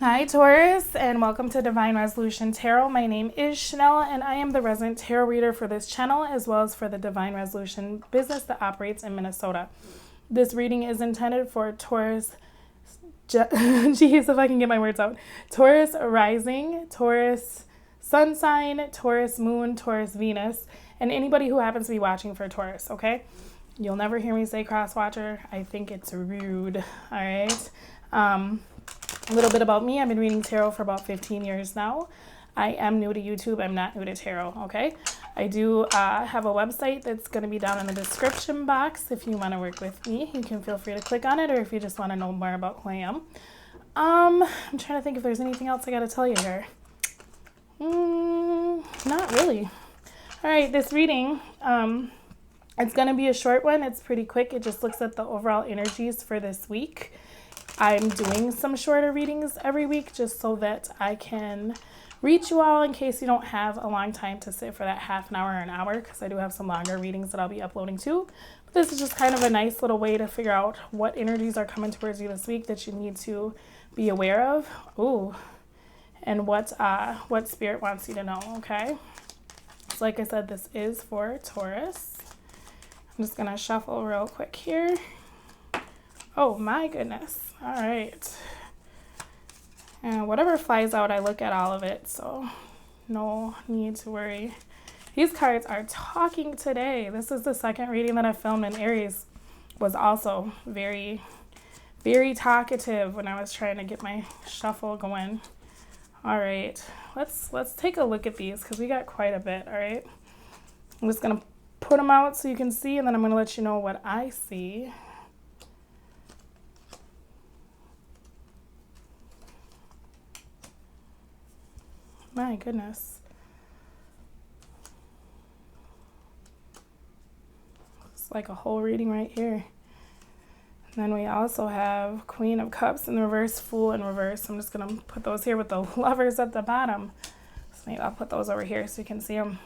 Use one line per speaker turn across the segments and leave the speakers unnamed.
Hi Taurus, and welcome to Divine Resolution Tarot. My name is Chanel, and I am the resident tarot reader for this channel, as well as for the Divine Resolution business that operates in Minnesota. This reading is intended for Taurus, geez, if I can get my words out, Taurus rising, Taurus sun sign, Taurus moon, Taurus Venus, and anybody who happens to be watching for Taurus, okay? You'll never hear me say cross-watcher. I think it's rude, all right? A little bit about me. I've been reading tarot for about 15 years now. I am new to YouTube. I'm not new to tarot, okay? I do have a website that's going to be down in the description box. If you want to work with me, you can feel free to click on it, or if you just want to know more about who I am. I'm trying to think if there's anything else I got to tell you here. Not really. All right, this reading, it's going to be a short one. It's pretty quick. It just looks at the overall energies for this week. I'm doing some shorter readings every week just so that I can reach you all in case you don't have a long time to sit for that half an hour or an hour, because I do have some longer readings that I'll be uploading too. But this is just kind of a nice little way to figure out what energies are coming towards you this week that you need to be aware of. Ooh, and what Spirit wants you to know, okay? So like I said, this is for Taurus. I'm just going to shuffle real quick here. Oh my goodness. All right. And whatever flies out, I look at all of it, so no need to worry. These cards are talking today. This is the second reading that I filmed, and Aries was also very, very talkative when I was trying to get my shuffle going. All right, let's take a look at these because we got quite a bit, all right? I'm just going to put them out so you can see, and then I'm going to let you know what I see. My goodness. It's like a whole reading right here. And then we also have Queen of Cups in reverse, Fool in reverse. I'm just going to put those here with the Lovers at the bottom. So maybe I'll put those over here so you can see them.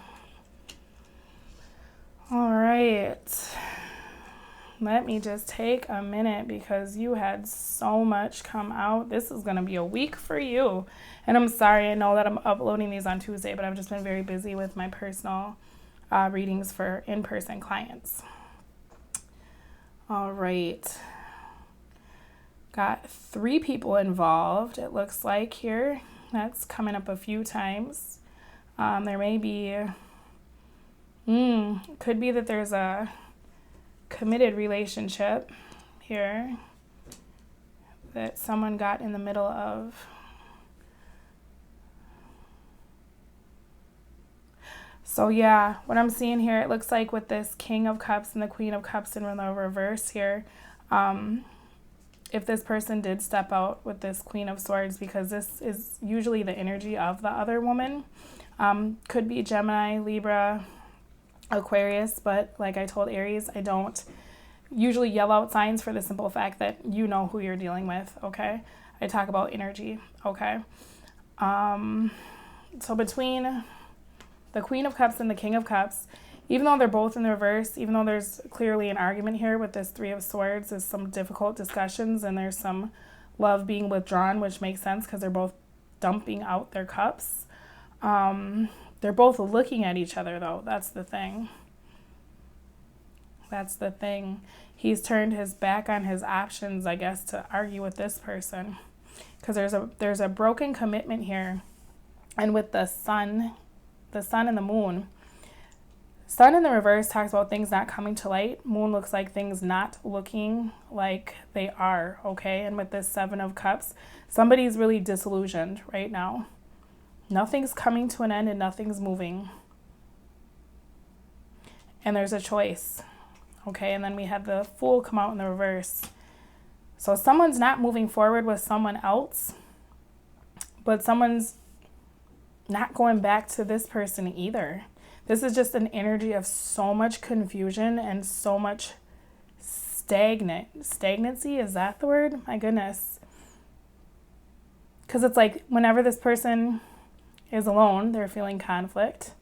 All right. Let me just take a minute because you had so much come out. This is going to be a week for you. And I'm sorry, I know that I'm uploading these on Tuesday, but I've just been very busy with my personal readings for in-person clients. All right. Got 3 people involved, it looks like here. That's coming up a few times. There may be, could be that there's a committed relationship here that someone got in the middle of. So yeah, what I'm seeing here, it looks like with this King of Cups and the Queen of Cups in the reverse here, if this person did step out with this Queen of Swords, because this is usually the energy of the other woman, could be Gemini, Libra, Aquarius, but like I told Aries, I don't usually yell out signs for the simple fact that you know who you're dealing with, okay? I talk about energy, okay? So between the Queen of Cups and the King of Cups, even though they're both in the reverse, even though there's clearly an argument here with this 3 of Swords, there's some difficult discussions and there's some love being withdrawn, which makes sense because they're both dumping out their cups. They're both looking at each other, though. That's the thing. That's the thing. He's turned his back on his options, I guess, to argue with this person. Because there's a broken commitment here. And with the sun and the moon. Sun in the reverse talks about things not coming to light. Moon looks like things not looking like they are, okay? And with this 7 of Cups, somebody's really disillusioned right now. Nothing's coming to an end and nothing's moving. And there's a choice, okay? And then we have the Fool come out in the reverse. So someone's not moving forward with someone else, but someone's not going back to this person either. This is just an energy of so much confusion and so much stagnancy. Is that the word? My goodness. Because it's like whenever this person is alone, they're feeling conflict.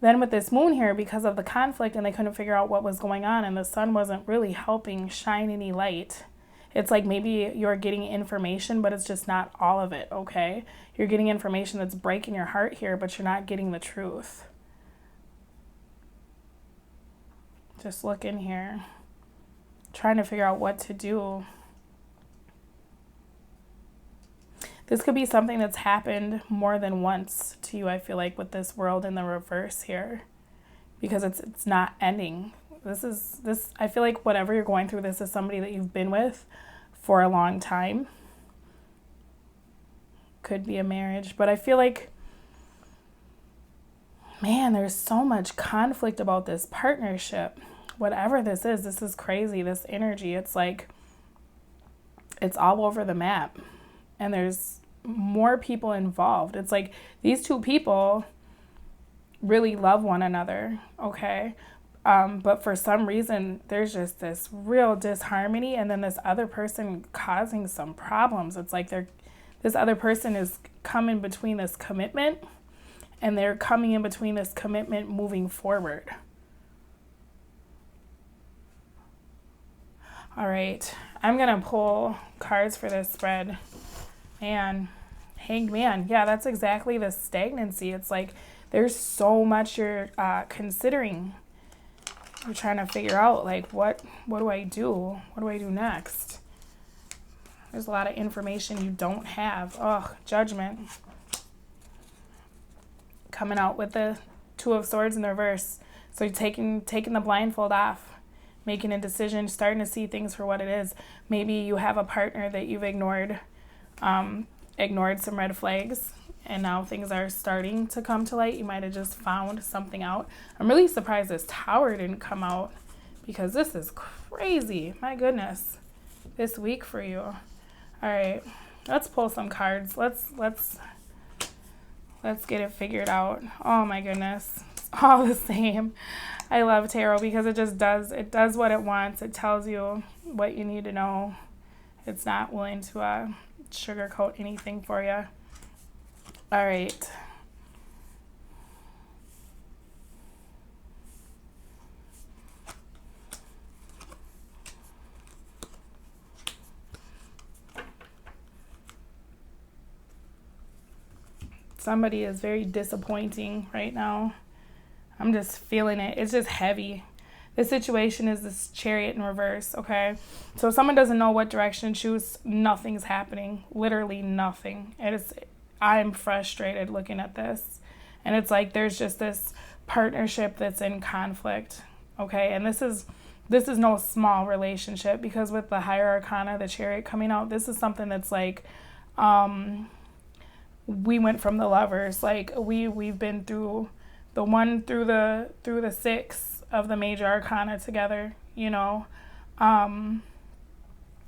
Then with this moon here, because of the conflict and they couldn't figure out what was going on and the sun wasn't really helping shine any light, It's like maybe you're getting information, but it's just not all of it, okay? You're getting information that's breaking your heart here, but you're not getting the truth. Just look in here. Trying to figure out what to do. This could be something that's happened more than once to you, I feel like, with this world in the reverse here. Because it's not ending. I feel like whatever you're going through, this is somebody that you've been with for a long time. Could be a marriage. But I feel like, man, there's so much conflict about this partnership. Whatever this is crazy. This energy, it's like, it's all over the map. And there's more people involved. It's like these two people really love one another, okay? But for some reason, there's just this real disharmony, and then this other person causing some problems. It's like this other person is coming between this commitment, and they're coming in between this commitment moving forward. All right, I'm going to pull cards for this spread. Man, Hanged Man. Yeah, that's exactly the stagnancy. It's like there's so much you're considering. You're trying to figure out, like, what do I do? What do I do next? There's a lot of information you don't have. Oh, Judgment. Coming out with the Two of Swords in the reverse. So you're taking the blindfold off, making a decision, starting to see things for what it is. Maybe you have a partner that you've ignored some red flags, and now things are starting to come to light. You might have just found something out. I'm really surprised this Tower didn't come out, because this is crazy. My goodness, this week for you. All right, let's pull some cards. Let's get it figured out. Oh my goodness, it's all the same. I love tarot because it does what it wants. It tells you what you need to know. It's not willing to sugarcoat anything for you. All right. Somebody is very disappointing right now. I'm just feeling it. It's just heavy. This situation is this Chariot in reverse, okay? So if someone doesn't know what direction to choose, nothing's happening. Literally nothing. I'm frustrated looking at this. And it's like there's just this partnership that's in conflict, okay? And this is no small relationship, because with the Higher Arcana, the Chariot coming out, this is something that's like, we went from the Lovers. Like we've been through the 1 through the 6 of the major arcana together, you know.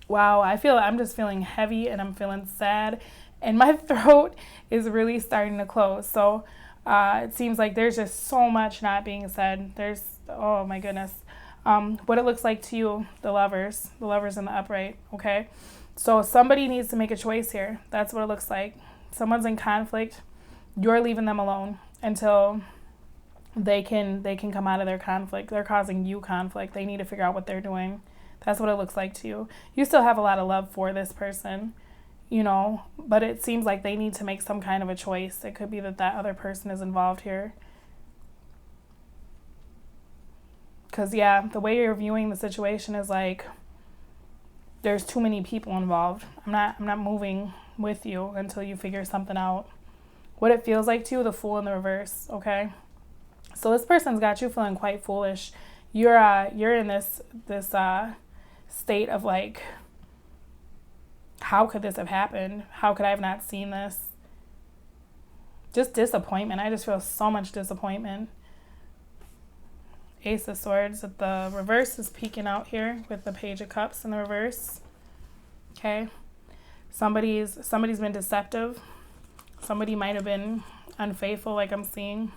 Wow, I'm just feeling heavy, and I'm feeling sad, and my throat is really starting to close. So it seems like there's just so much not being said. Oh my goodness. What it looks like to you, the Lovers in the upright, okay? So somebody needs to make a choice here. That's what it looks like. Someone's in conflict. You're leaving them alone until they can come out of their conflict. They're causing you conflict. They need to figure out what they're doing. That's what it looks like to you. You still have a lot of love for this person, you know, but it seems like they need to make some kind of a choice. It could be that other person is involved here. Because, yeah, the way you're viewing the situation is like there's too many people involved. I'm not moving with you until you figure something out. What it feels like to you, the Fool in the reverse, okay? So this person's got you feeling quite foolish. You're in this state of like, how could this have happened? How could I have not seen this? Just disappointment. I just feel so much disappointment. Ace of Swords at the reverse is peeking out here with the Page of Cups in the reverse. Okay. Somebody's been deceptive. Somebody might have been unfaithful, like I'm seeing.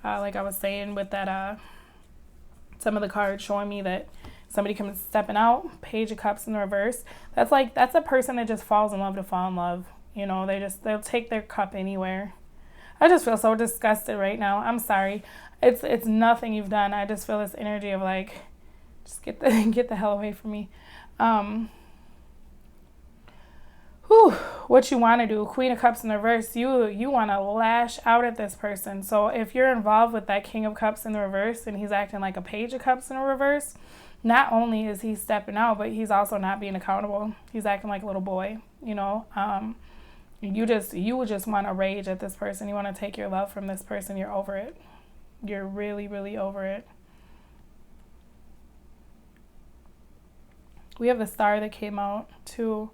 Like I was saying with that, some of the cards showing me that somebody comes stepping out, Page of Cups in the reverse. That's a person that just falls in love to fall in love. You know, they'll take their cup anywhere. I just feel so disgusted right now. I'm sorry. It's nothing you've done. I just feel this energy of like, just get the hell away from me. what you want to do. Queen of Cups in the reverse, you want to lash out at this person. So if you're involved with that King of Cups in the reverse and he's acting like a Page of Cups in the reverse, not only is he stepping out, but he's also not being accountable. He's acting like a little boy, you know. You would just want to rage at this person. You want to take your love from this person. You're over it. You're really, really over it. We have the Star that came out too.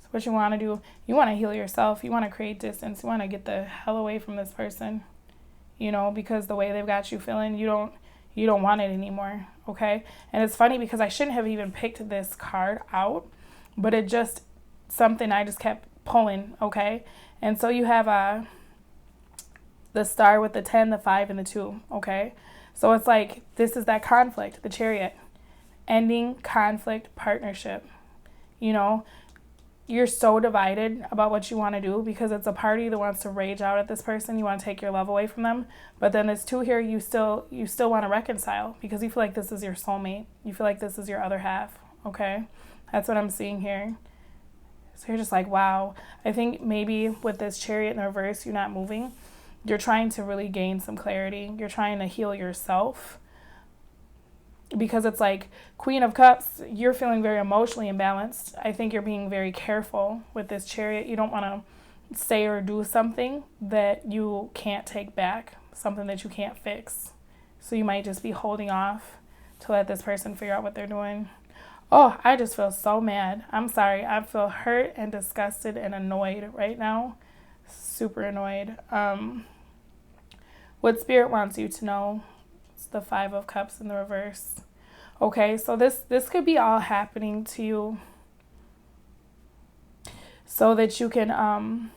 So what you want to do, you want to heal yourself. You want to create distance. You want to get the hell away from this person, you know, because the way they've got you feeling, you don't want it anymore, okay? And it's funny because I shouldn't have even picked this card out, but it just, something I just kept pulling, okay? And so you have the Star with the 10, the 5, and the 2, okay? So it's like, this is that conflict, the Chariot. Ending conflict, partnership. You know, you're so divided about what you want to do because it's a party that wants to rage out at this person. You want to take your love away from them. But then there's 2 here, you still want to reconcile because you feel like this is your soulmate. You feel like this is your other half, okay? That's what I'm seeing here. So you're just like, wow. I think maybe with this Chariot in the reverse, you're not moving. You're trying to really gain some clarity. You're trying to heal yourself. Because it's like Queen of Cups, you're feeling very emotionally imbalanced. I think you're being very careful with this Chariot. You don't want to say or do something that you can't take back, something that you can't fix. So you might just be holding off to let this person figure out what they're doing. Oh, I just feel so mad. I'm sorry. I feel hurt and disgusted and annoyed right now. Super annoyed. What Spirit wants you to know. The 5 of Cups in the reverse. Okay, so this could be all happening to you so that you can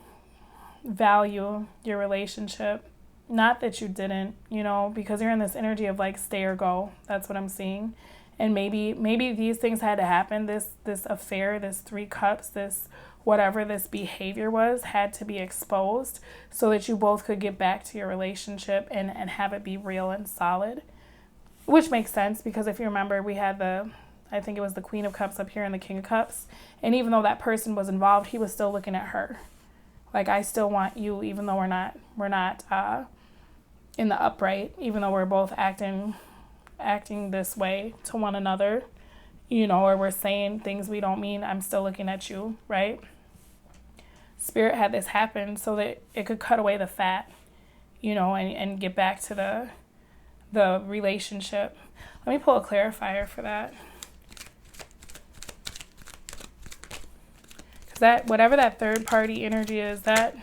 value your relationship. Not that you didn't, you know, because you're in this energy of like stay or go. That's what I'm seeing. And maybe these things had to happen. This affair, this 3 cups, this whatever this behavior was had to be exposed so that you both could get back to your relationship and have it be real and solid. Which makes sense because if you remember, we had I think it was the Queen of Cups up here and the King of Cups. And even though that person was involved, he was still looking at her. Like, I still want you, even though we're not in the upright, even though we're both acting this way to one another, you know, or we're saying things we don't mean, I'm still looking at you, right? Spirit had this happen so that it could cut away the fat, you know, and get back to the relationship. Let me pull a clarifier for that. Because that, whatever that third party energy is, that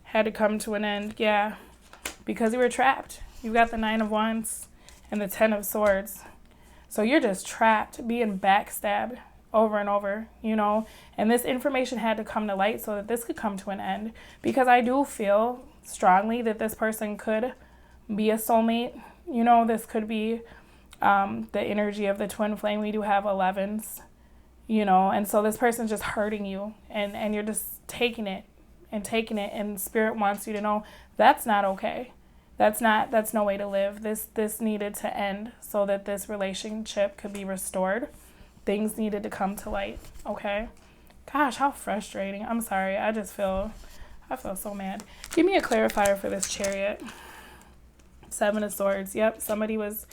had to come to an end. Yeah, because you were trapped. You got the 9 of Wands and the 10 of Swords. So you're just trapped, being backstabbed over and over, you know. And this information had to come to light so that this could come to an end. Because I do feel strongly that this person could be a soulmate. You know, this could be the energy of the twin flame. We do have 11s, you know. And so this person's just hurting you. And you're just taking it. And Spirit wants you to know that's not okay. That's no way to live. This needed to end so that this relationship could be restored. Things needed to come to light, okay? Gosh, how frustrating. I'm sorry. I feel so mad. Give me a clarifier for this Chariot. 7 of Swords. Yep, somebody was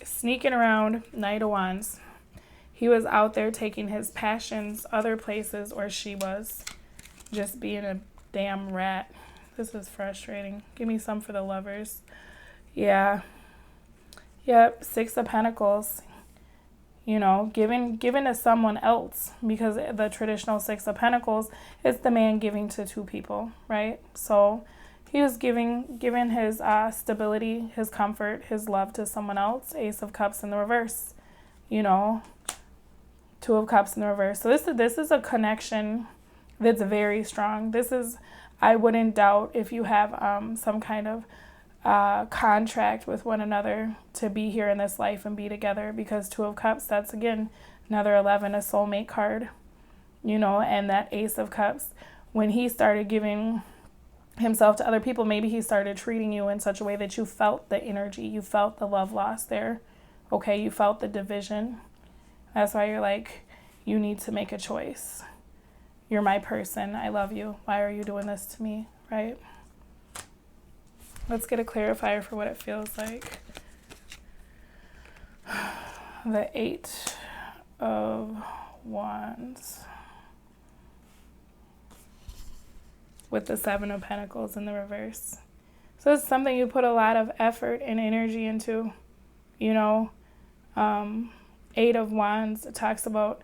sneaking around. Knight of Wands. He was out there taking his passions other places, or she was just being a damn rat. This is frustrating. Give me some for the Lovers. Yeah. Yep, 6 of Pentacles. You know, given to someone else, because the traditional 6 of Pentacles is the man giving to 2 people, right? So he was giving his stability, his comfort, his love to someone else. Ace of Cups in the reverse. You know, 2 of Cups in the reverse. So this is a connection that's very strong. I wouldn't doubt if you have some kind of contract with one another to be here in this life and be together, because 2 of Cups, that's again another 11, a soulmate card, you know. And that Ace of Cups, when he started giving himself to other people, maybe he started treating you in such a way that you felt the energy, you felt the love lost there, okay? You felt the division. That's why you're like, you need to make a choice. You're my person. I love you. Why are you doing this to me, right? Let's get a clarifier for what it feels like. The 8 of Wands with the 7 of Pentacles in the reverse. So it's something you put a lot of effort and energy into, you know. 8 of Wands talks about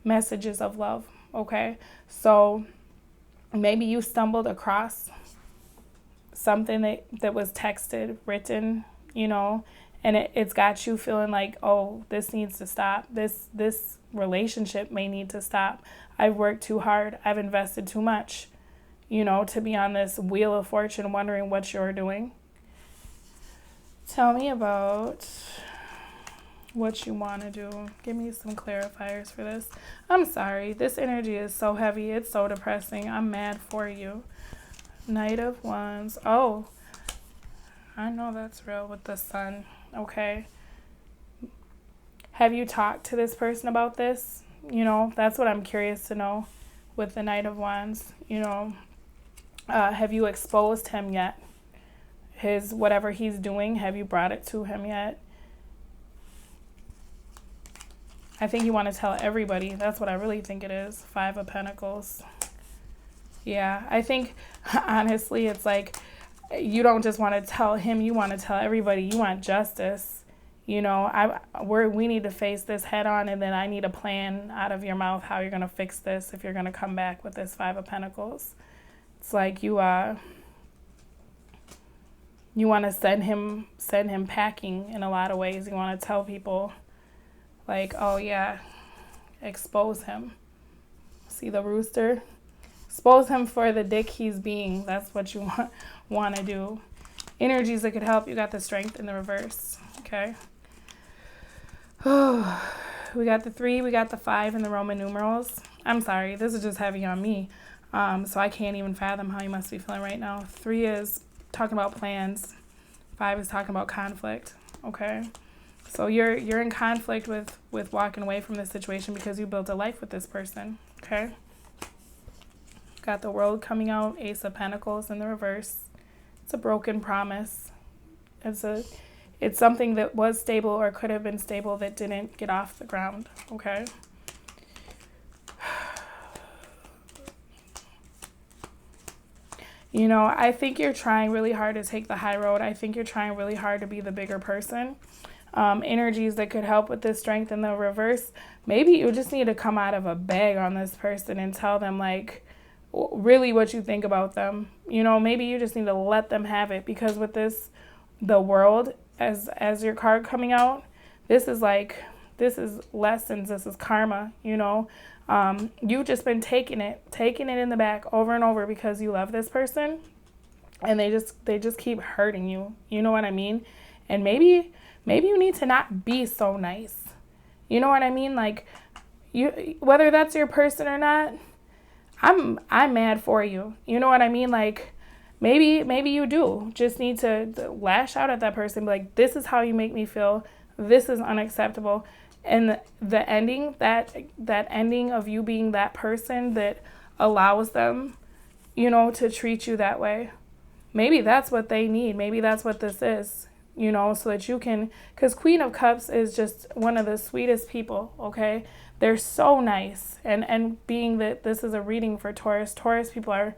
messages of love, okay? So maybe you stumbled across something that was texted, written, you know, and it's got you feeling like, oh, this needs to stop. This relationship may need to stop. I've worked too hard. I've invested too much, you know, to be on this wheel of fortune wondering what you're doing. Tell me about what you want to do. Give me some clarifiers for this. I'm sorry. This energy is so heavy. It's so depressing. I'm mad for you. Knight of Wands. Oh, I know that's real with the Sun. Okay. Have you talked to this person about this? You know, that's what I'm curious to know with the Knight of Wands. You know, have you exposed him yet? His, whatever he's doing, have you brought it to him yet? I think you want to tell everybody. That's what I really think it is. 5 of Pentacles. Yeah, I think, honestly, it's like you don't just want to tell him. You want to tell everybody. You want justice. You know, we need to face this head on, and then I need a plan out of your mouth how you're going to fix this if you're going to come back with this 5 of Pentacles. It's like you want to send him packing in a lot of ways. You want to tell people, like, oh yeah, expose him. See the rooster? Expose him for the dick he's being. That's what you want to do. Energies that could help. You got the Strength in the reverse. Okay. We got the 3. We got the 5 in the Roman numerals. I'm sorry. This is just heavy on me. So I can't even fathom how you must be feeling right now. 3 is talking about plans. 5 is talking about conflict. Okay. So you're in conflict with walking away from this situation because you built a life with this person, okay? Got the World coming out, Ace of Pentacles in the reverse. It's a broken promise. It's something that was stable or could have been stable that didn't get off the ground, okay? You know, I think you're trying really hard to take the high road. I think you're trying really hard to be the bigger person. Energies that could help with this Strength in the reverse. Maybe you just need to come out of a bag on this person and tell them, like, really what you think about them. You know, maybe you just need to let them have it, because with this, the World as your card coming out, this is lessons, this is karma, you know. You've just been taking it in the back over and over because you love this person, and they just keep hurting you. You know what I mean? And maybe you need to not be so nice. You know what I mean? Like, you, whether that's your person or not, I'm mad for you. You know what I mean? Like, maybe you do just need to lash out at that person. Be like, this is how you make me feel. This is unacceptable. And the ending, that ending of you being that person that allows them, you know, to treat you that way. Maybe that's what they need. Maybe that's what this is. You know, so that you can, because Queen of Cups is just one of the sweetest people, okay? They're so nice. And being that this is a reading for Taurus people are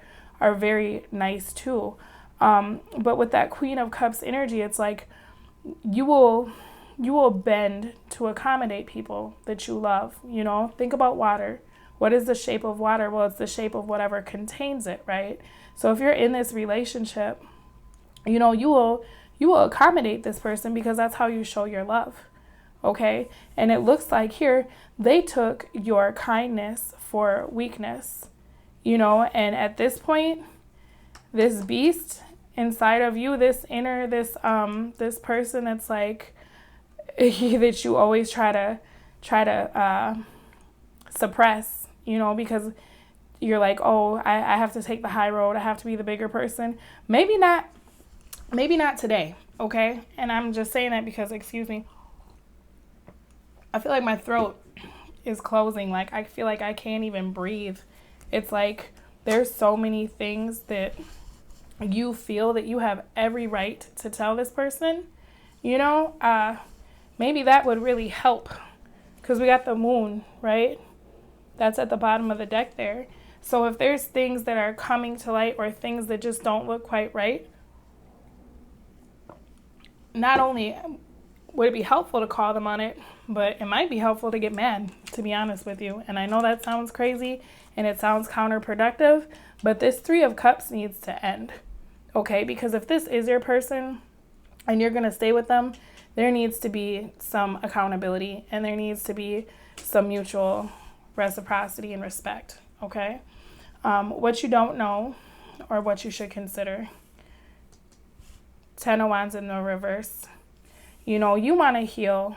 very nice too. But with that Queen of Cups energy, it's like you will bend to accommodate people that you love, you know? Think about water. What is the shape of water? Well, it's the shape of whatever contains it, right? So if you're in this relationship, you know, you will accommodate this person because that's how you show your love, okay? And it looks like here, they took your kindness for weakness, you know? And at this point, this beast inside of you, this person that's like, that you always try to suppress, you know, because you're like, oh, I have to take the high road. I have to be the bigger person. Maybe not today, okay? And I'm just saying that because, excuse me, I feel like my throat is closing. Like, I feel like I can't even breathe. It's like there's so many things that you feel that you have every right to tell this person, you know, maybe that would really help, because we got the moon, right? That's at the bottom of the deck there. So if there's things that are coming to light or things that just don't look quite right, not only would it be helpful to call them on it, but it might be helpful to get mad, to be honest with you. And I know that sounds crazy and it sounds counterproductive, but this Three of Cups needs to end, okay? Because if this is your person and you're going to stay with them, there needs to be some accountability and there needs to be some mutual reciprocity and respect, okay? What you don't know or what you should consider. 10 of Wands in the reverse. You know, you want to heal.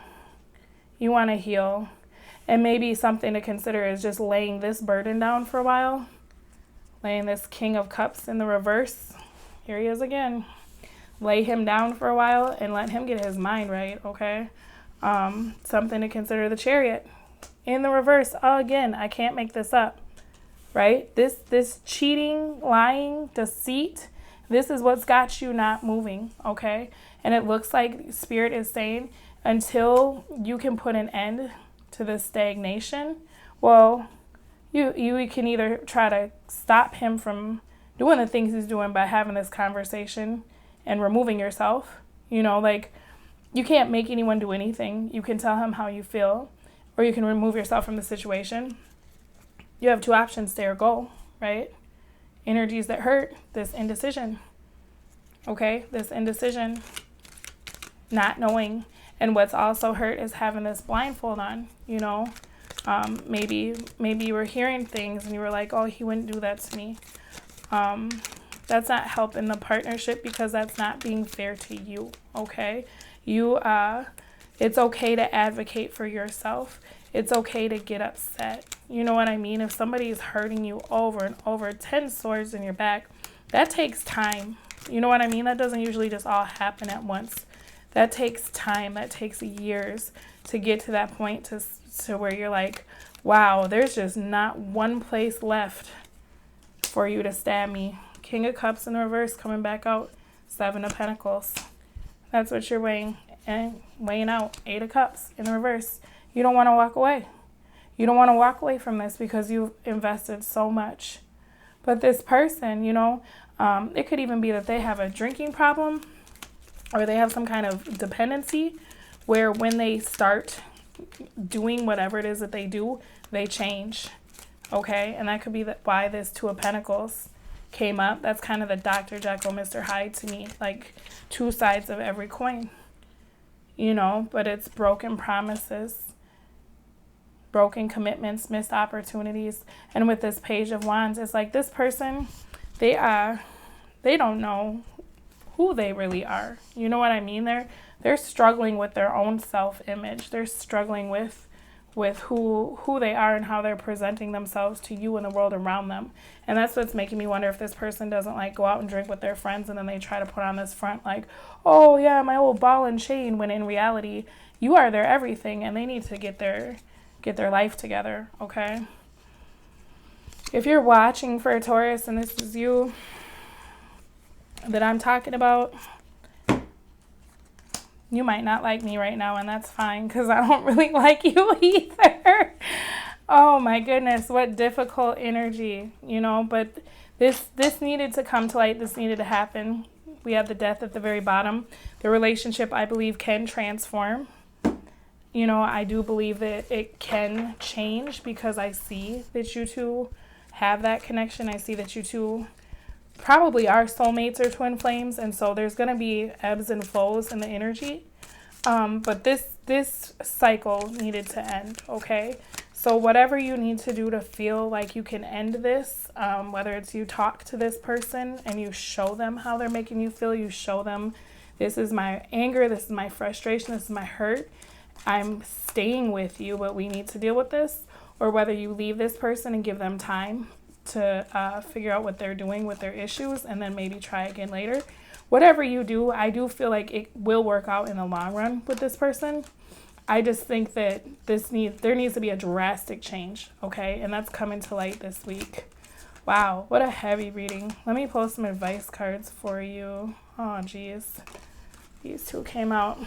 You want to heal. And maybe something to consider is just laying this burden down for a while. Laying this King of Cups in the reverse. Here he is again. Lay him down for a while and let him get his mind right, okay? Something to consider, the Chariot in the reverse. Again, I can't make this up, right? This cheating, lying, deceit, this is what's got you not moving, okay? And it looks like Spirit is saying, until you can put an end to this stagnation, well, you can either try to stop him from doing the things he's doing by having this conversation and removing yourself. You know, like, you can't make anyone do anything. You can tell him how you feel, or you can remove yourself from the situation. You have two options, stay or go, right? Energies that hurt, this indecision, okay? This indecision, not knowing. And what's also hurt is having this blindfold on, you know? Maybe you were hearing things and you were like, oh, he wouldn't do that to me. That's not helping the partnership, because that's not being fair to you, okay? It's okay to advocate for yourself. It's okay to get upset. You know what I mean? If somebody is hurting you over and over, 10 swords in your back, that takes time. You know what I mean? That doesn't usually just all happen at once. That takes time. That takes years to get to that point to where you're like, wow, there's just not one place left for you to stab me. King of Cups in the reverse coming back out. 7 of Pentacles. That's what you're weighing out. 8 of Cups in the reverse. You don't want to walk away. You don't want to walk away from this because you've invested so much. But this person, you know, it could even be that they have a drinking problem or they have some kind of dependency where when they start doing whatever it is that they do, they change. Okay? And that could be why this 2 of Pentacles came up. That's kind of the Dr. Jekyll, Mr. Hyde to me, like two sides of every coin, you know, but it's broken promises, broken commitments, missed opportunities. And with this Page of Wands, it's like this person, they don't know who they really are. You know what I mean? They're struggling with their own self-image. They're struggling with who they are and how they're presenting themselves to you and the world around them. And that's what's making me wonder if this person doesn't like go out and drink with their friends and then they try to put on this front like, oh yeah, my old ball and chain, when in reality you are their everything and they need to get their life together, okay? If you're watching for a Taurus and this is you that I'm talking about, you might not like me right now, and that's fine because I don't really like you either. Oh my goodness, what difficult energy, you know, but this needed to come to light. This needed to happen. We have the Death at the very bottom. The relationship, I believe, can transform. You know, I do believe that it can change because I see that you two have that connection. I see that you two probably are soulmates or twin flames, and so there's going to be ebbs and flows in the energy. But this cycle needed to end, okay? So whatever you need to do to feel like you can end this, whether it's you talk to this person and you show them how they're making you feel, you show them this is my anger, this is my frustration, this is my hurt, I'm staying with you, but we need to deal with this, or whether you leave this person and give them time to figure out what they're doing with their issues and then maybe try again later. Whatever you do, I do feel like it will work out in the long run with this person. I just think that there needs to be a drastic change, okay? And that's coming to light this week. Wow, what a heavy reading. Let me pull some advice cards for you. Oh, geez. These two came out.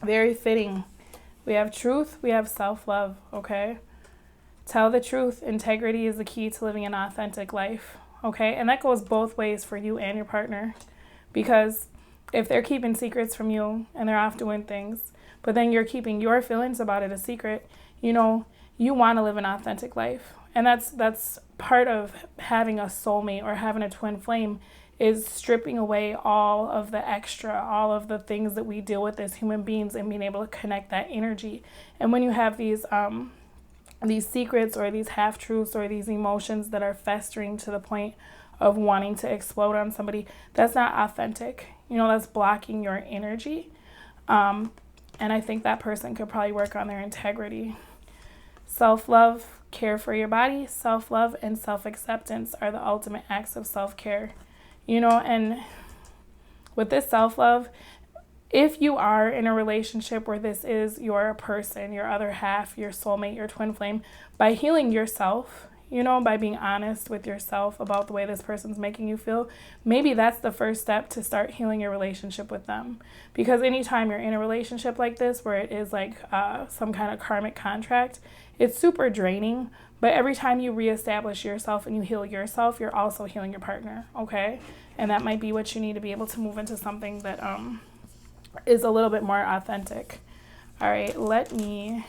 Very fitting. We have truth, we have self-love, okay? Tell the truth. Integrity is the key to living an authentic life, okay? And that goes both ways for you and your partner. Because if they're keeping secrets from you and they're off doing things, but then you're keeping your feelings about it a secret, you know, you want to live an authentic life. And that's part of having a soulmate or having a twin flame, is stripping away all of the extra, all of the things that we deal with as human beings, and being able to connect that energy. And when you have these secrets or these half-truths or these emotions that are festering to the point of wanting to explode on somebody, that's not authentic. You know, that's blocking your energy. And I think that person could probably work on their integrity. Self-love, care for your body, self-love, and self-acceptance are the ultimate acts of self-care. You know, and with this self-love, if you are in a relationship where this is your person, your other half, your soulmate, your twin flame, by healing yourself, you know, by being honest with yourself about the way this person's making you feel, maybe that's the first step to start healing your relationship with them. Because anytime you're in a relationship like this, where it is like some kind of karmic contract, it's super draining. But every time you reestablish yourself and you heal yourself, you're also healing your partner, okay? And that might be what you need to be able to move into something that is a little bit more authentic. All right, I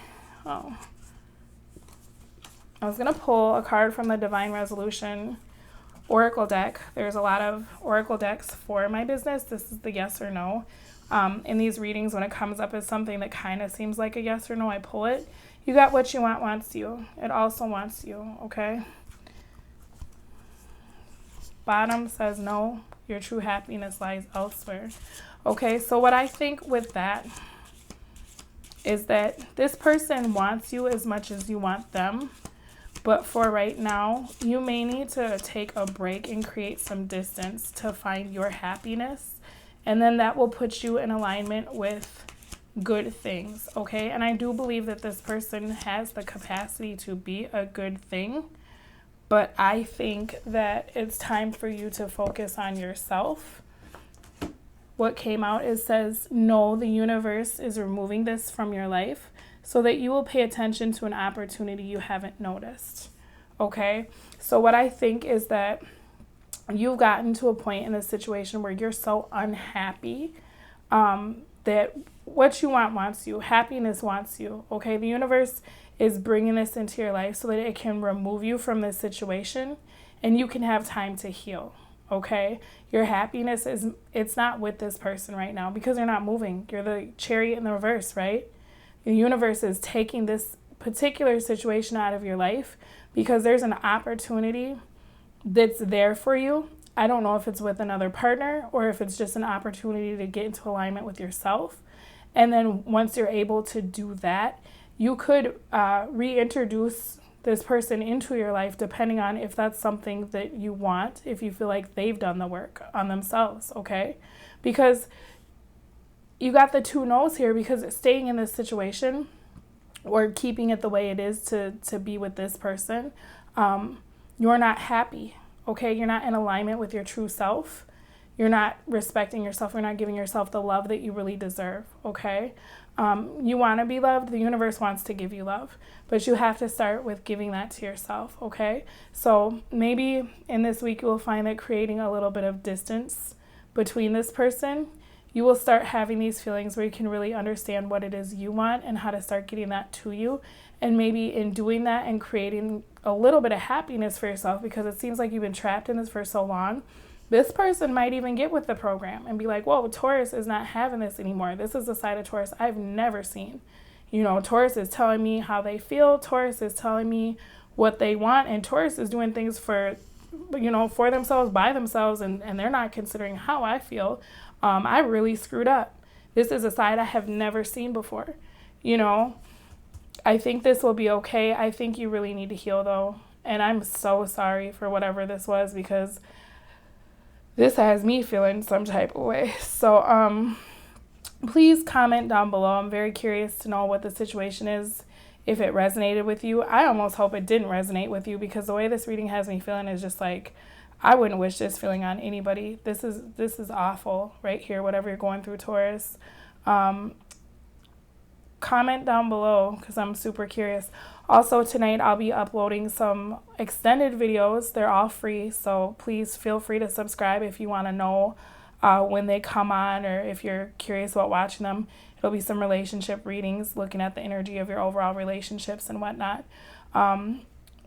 was going to pull a card from the Divine Resolution Oracle deck. There's a lot of Oracle decks for my business. This is the yes or no. In these readings, when it comes up as something that kind of seems like a yes or no, I pull it. You got what you want wants you. It also wants you, okay? Bottom says no. Your true happiness lies elsewhere. Okay, so what I think with that is that this person wants you as much as you want them. But for right now, you may need to take a break and create some distance to find your happiness. And then that will put you in alignment with good things, okay? And I do believe that this person has the capacity to be a good thing. But I think that it's time for you to focus on yourself. What came out says, no, the universe is removing this from your life so that you will pay attention to an opportunity you haven't noticed, okay? So what I think is that you've gotten to a point in this situation where you're so unhappy that what you want wants you. Happiness wants you, okay? The universe is bringing this into your life so that it can remove you from this situation and you can have time to heal, okay? Your happiness it's not with this person right now because they're not moving. You're the chariot in the reverse, right? The universe is taking this particular situation out of your life because there's an opportunity that's there for you. I don't know if it's with another partner or if it's just an opportunity to get into alignment with yourself. And then once you're able to do that, you could reintroduce this person into your life depending on if that's something that you want, if you feel like they've done the work on themselves, okay? Because you got the two no's here, because staying in this situation or keeping it the way it is to be with this person, you're not happy, okay? You're not in alignment with your true self. You're not respecting yourself. You're not giving yourself the love that you really deserve, okay? You want to be loved. The universe wants to give you love, but you have to start with giving that to yourself, okay? So maybe in this week you will find that creating a little bit of distance between this person, you will start having these feelings where you can really understand what it is you want and how to start getting that to you. And maybe in doing that and creating a little bit of happiness for yourself, because it seems like you've been trapped in this for so long, this person might even get with the program and be like, whoa, Taurus is not having this anymore. This is a side of Taurus I've never seen. You know, Taurus is telling me how they feel. Taurus is telling me what they want. And Taurus is doing things for themselves, by themselves. And they're not considering how I feel. I really screwed up. This is a side I have never seen before. You know, I think this will be okay. I think you really need to heal, though. And I'm so sorry for whatever this was, because this has me feeling some type of way. So please comment down below. I'm very curious to know what the situation is. if it resonated with you. I almost hope it didn't resonate with you, because the way this reading has me feeling is just like, I wouldn't wish this feeling on anybody. This is awful right here, whatever you're going through, Taurus. Comment down below, because I'm super curious. Also, tonight I'll be uploading some extended videos. They're all free, so please feel free to subscribe if you want to know when they come on, or if you're curious about watching them. It'll be some relationship readings, looking at the energy of your overall relationships and whatnot.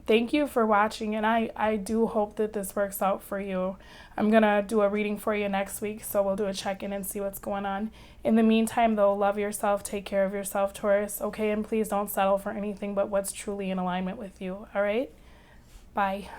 Thank you for watching, and I do hope that this works out for you. I'm going to do a reading for you next week, so we'll do a check-in and see what's going on. In the meantime, though, love yourself, take care of yourself, Taurus, okay? And please don't settle for anything but what's truly in alignment with you, all right? Bye.